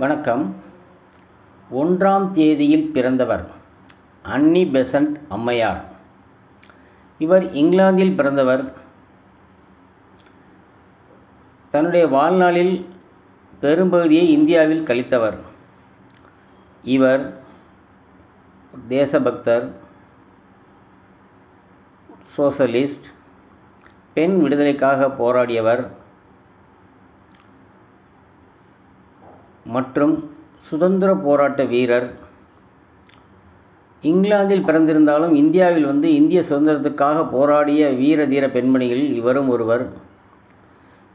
வணக்கம். 1ஆம் தேதியில் பிறந்தவர் அன்னி பெசன்ட் அம்மையார். இவர் இங்கிலாந்தில் பிறந்தவர். தன்னுடைய வாழ்நாளில் பெரும்பகுதியை இந்தியாவில் கழித்தவர். இவர் தேசபக்தர், சோசலிஸ்ட், பெண் விடுதலைக்காக போராடியவர் மற்றும் சுதந்திர போராட்ட வீரர். இங்கிலாந்தில் பிறந்திருந்தாலும் இந்தியாவில் இந்திய சுதந்திரத்துக்காக போராடிய வீர தீர பெண்மணிகளில் இவரும் ஒருவர்.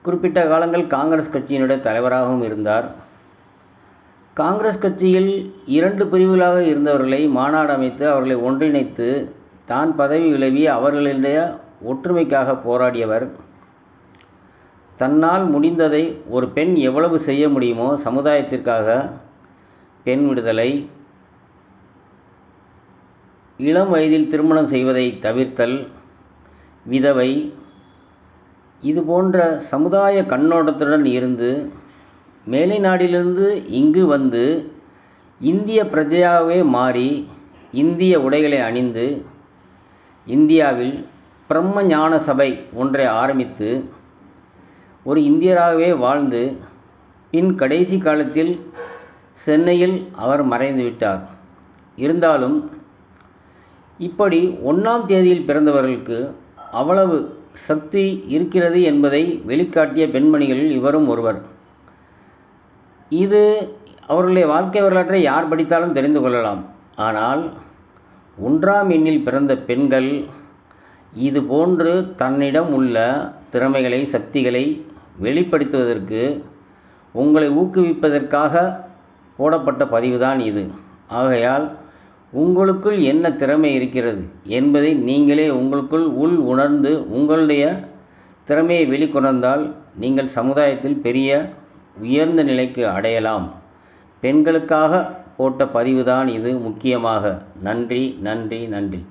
குறிப்பிட்ட காலங்கள் காங்கிரஸ் கட்சியினுடைய தலைவராகவும் இருந்தார். காங்கிரஸ் கட்சியில் 2 பிரிவுகளாக இருந்தவர்களை மாநாடு அமைத்து அவர்களை ஒன்றிணைத்து தான் பதவி விலகி அவர்களுடைய ஒற்றுமைக்காக போராடியவர். தன்னால் முடிந்ததை ஒரு பெண் எவ்வளவு செய்ய முடியுமோ சமுதாயத்திற்காக, பெண் விடுதலை, இளம் வயதில் திருமணம் செய்வதை தவிர்த்தல், விதவை, இது போன்ற சமுதாய கண்ணோட்டத்துடன் இருந்து மேலை நாட்டிலிருந்து இங்கு வந்து இந்திய பிரஜையாகவே மாறி இந்திய உடைகளை அணிந்து இந்தியாவில் பிரம்ம ஞான சபை ஒன்றை ஆரம்பித்து ஒரு இந்தியராகவே வாழ்ந்து பின் கடைசி காலத்தில் சென்னையில் அவர் மறைந்துவிட்டார். இருந்தாலும் இப்படி 1ஆம் தேதியில் பிறந்தவர்களுக்கு அவ்வளவு சக்தி இருக்கிறது என்பதை வெளிக்காட்டிய பெண்மணிகளில் இவரும் ஒருவர். இது அவர்களுடைய வாழ்க்கை வரலாற்றை யார் படித்தாலும் தெரிந்து கொள்ளலாம். ஆனால் 1ஆம் எண்ணில் பிறந்த பெண்கள் இது போன்று தன்னிடம் உள்ள திறமைகளை, சக்திகளை வெளிப்படுத்துவதற்கு, உங்களை ஊக்குவிப்பதற்காக போடப்பட்ட பதிவுதான் இது. ஆகையால் உங்களுக்குள் என்ன திறமை இருக்கிறது என்பதை நீங்களே உங்களுக்குள் உணர்ந்து உங்களுடைய திறமையை வெளிக்கொணர்ந்தால் நீங்கள் சமுதாயத்தில் பெரிய உயர்ந்த நிலைக்கு அடையலாம். பெண்களுக்காக போட்ட பதிவுதான் இது முக்கியமாக. நன்றி, நன்றி, நன்றி.